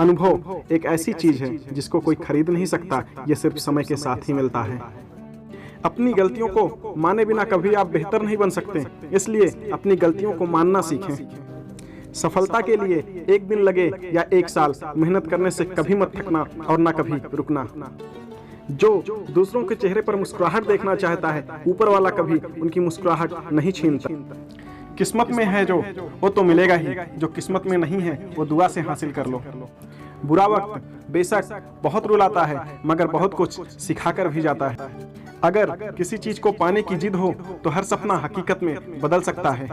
अनुभव एक ऐसी चीज है जिसको कोई खरीद नहीं सकता, यह सिर्फ समय के साथ ही मिलता है। अपनी गलतियों को माने बिना कभी आप बेहतर नहीं बन सकते, इसलिए अपनी गलतियों को मानना सीखें। सफलता के लिए एक दिन लगे या एक साल, मेहनत करने से कभी मत थकना और ना कभी रुकना। जो दूसरों के चेहरे पर मुस्कुराहट देखना चाहता है, ऊपर वाला कभी उनकी मुस्कुराहट नहीं छीनता। किस्मत में है जो, वो तो मिलेगा ही, जो किस्मत में नहीं है वो दुआ से हासिल कर लो। बुरा वक्त बेशक बहुत रुलाता है, मगर बहुत कुछ सिखाकर भी जाता है। अगर किसी चीज को पाने की जिद हो तो हर सपना हकीकत में बदल सकता है।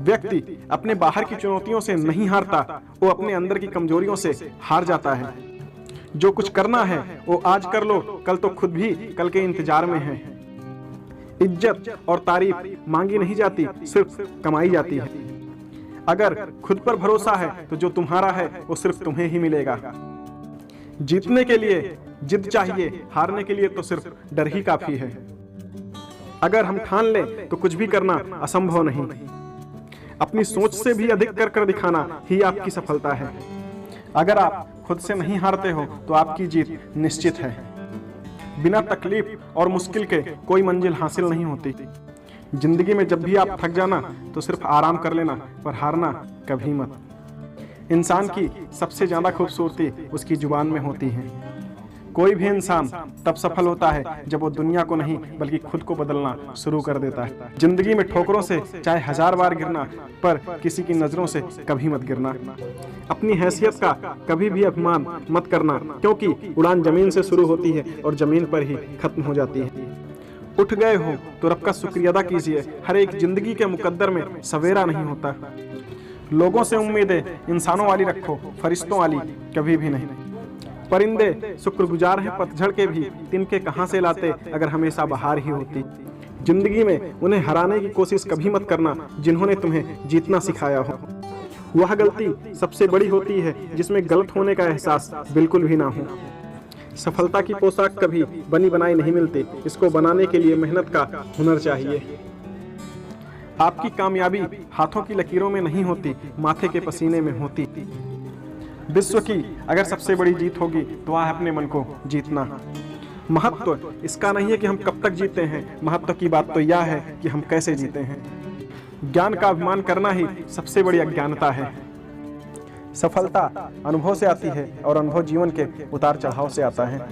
व्यक्ति अपने बाहर की चुनौतियों से नहीं हारता, वो अपने अंदर की कमजोरियों से हार जाता है। जो कुछ करना है वो आज कर लो, कल तो खुद भी कल के इंतजार में है। इज्जत और तारीफ मांगी नहीं जाती, सिर्फ कमाई जाती है। अगर खुद पर भरोसा है तो जो तुम्हारा है वो सिर्फ तुम्हें ही मिलेगा। जीतने के लिए जिद चाहिए, हारने के लिए तो सिर्फ डर ही काफी है। अगर हम ठान लें तो कुछ भी करना असंभव नहीं। अपनी सोच से भी अधिक कर दिखाना ही आपकी सफलता है। अगर आप खुद से नहीं हारते हो तो आपकी जीत निश्चित है। बिना तकलीफ और मुश्किल के कोई मंजिल हासिल नहीं होती। जिंदगी में जब भी आप थक जाना तो सिर्फ आराम कर लेना, पर हारना कभी मत। इंसान की सबसे ज्यादा खूबसूरती उसकी जुबान में होती है। कोई भी इंसान तब सफल होता है जब वो दुनिया को नहीं बल्कि खुद को बदलना शुरू कर देता है। जिंदगी में ठोकरों से चाहे 1000 बार गिरना, पर किसी की नजरों से कभी मत गिरना। अपनी हैसियत का कभी भी अपमान मत करना, क्योंकि उड़ान जमीन से शुरू होती है और जमीन पर ही खत्म हो जाती है। उठ गए हो तो रब का शुक्रिया अदा कीजिए। हर एक जिंदगी के मुकद्दर में सवेरा नहीं होता। लोगों से उम्मीदें इंसानों वाली रखो, फरिश्तों वाली कभी भी नहीं। परिंदे शुक्रगुजार हैं पतझड़ के भी, तिनके कहां से लाते अगर हमेशा बहार ही होती। जिंदगी में उन्हें हराने की कोशिश कभी मत करना जिन्होंने तुम्हें जीतना सिखाया हो। वह गलती सबसे बड़ी होती है जिसमें गलत होने का एहसास बिल्कुल भी ना हो। सफलता की पोशाक कभी बनी बनाई नहीं मिलती, इसको बनाने के लिए मेहनत का हुनर चाहिए। आपकी कामयाबी हाथों की लकीरों में नहीं होती, माथे के पसीने में होती। विश्व की अगर सबसे बड़ी जीत होगी तो वह अपने मन को जीतना। महत्व इसका नहीं है कि हम कब तक जीते हैं, महत्व की बात तो यह है कि हम कैसे जीते हैं। ज्ञान का अभिमान करना ही सबसे बड़ी अज्ञानता है। सफलता अनुभव से आती है और अनुभव जीवन के उतार चढ़ाव से आता है।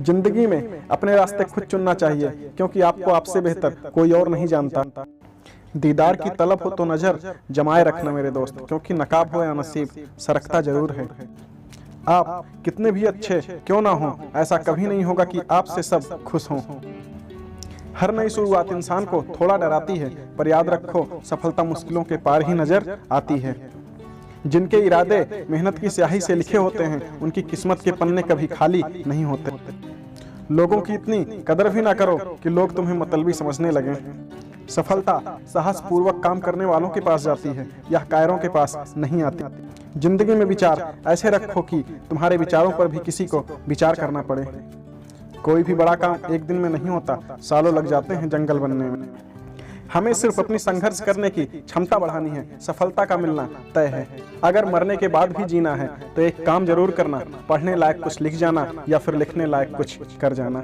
जिंदगी में अपने रास्ते खुद चुनना चाहिए, क्योंकि आपको आपसे बेहतर कोई और नहीं जानता। दीदार की तलब हो तो नजर जमाए रखना मेरे दोस्त, क्योंकि नकाब हो या नसीब सरकता जरूर है। आप कितने भी अच्छे क्यों ना हो, ऐसा कभी नहीं होगा कि आपसे सब खुश हों। हर नई शुरुआत इंसान को थोड़ा डराती है, पर याद रखो सफलता मुश्किलों के पार ही नजर आती है। जिनके इरादे मेहनत की स्याही से लिखे होते हैं, उनकी किस्मत के पन्ने कभी खाली नहीं होते। लोगों की इतनी कदर भी ना करो कि लोग तुम्हें मतलबी समझने लगें। सफलता साहस पूर्वक काम करने वालों के पास जाती है, यह कायरों के पास नहीं आती। जिंदगी में विचार ऐसे रखो कि तुम्हारे विचारों पर भी किसी को विचार करना पड़े। कोई भी बड़ा काम एक दिन में नहीं होता, सालों लग जाते हैं जंगल बनने में। हमें सिर्फ अपनी संघर्ष करने की क्षमता बढ़ानी है, सफलता का मिलना तय है। अगर मरने के बाद भी जीना है तो एक काम जरूर करना, पढ़ने लायक कुछ लिख जाना या फिर लिखने लायक कुछ कर जाना।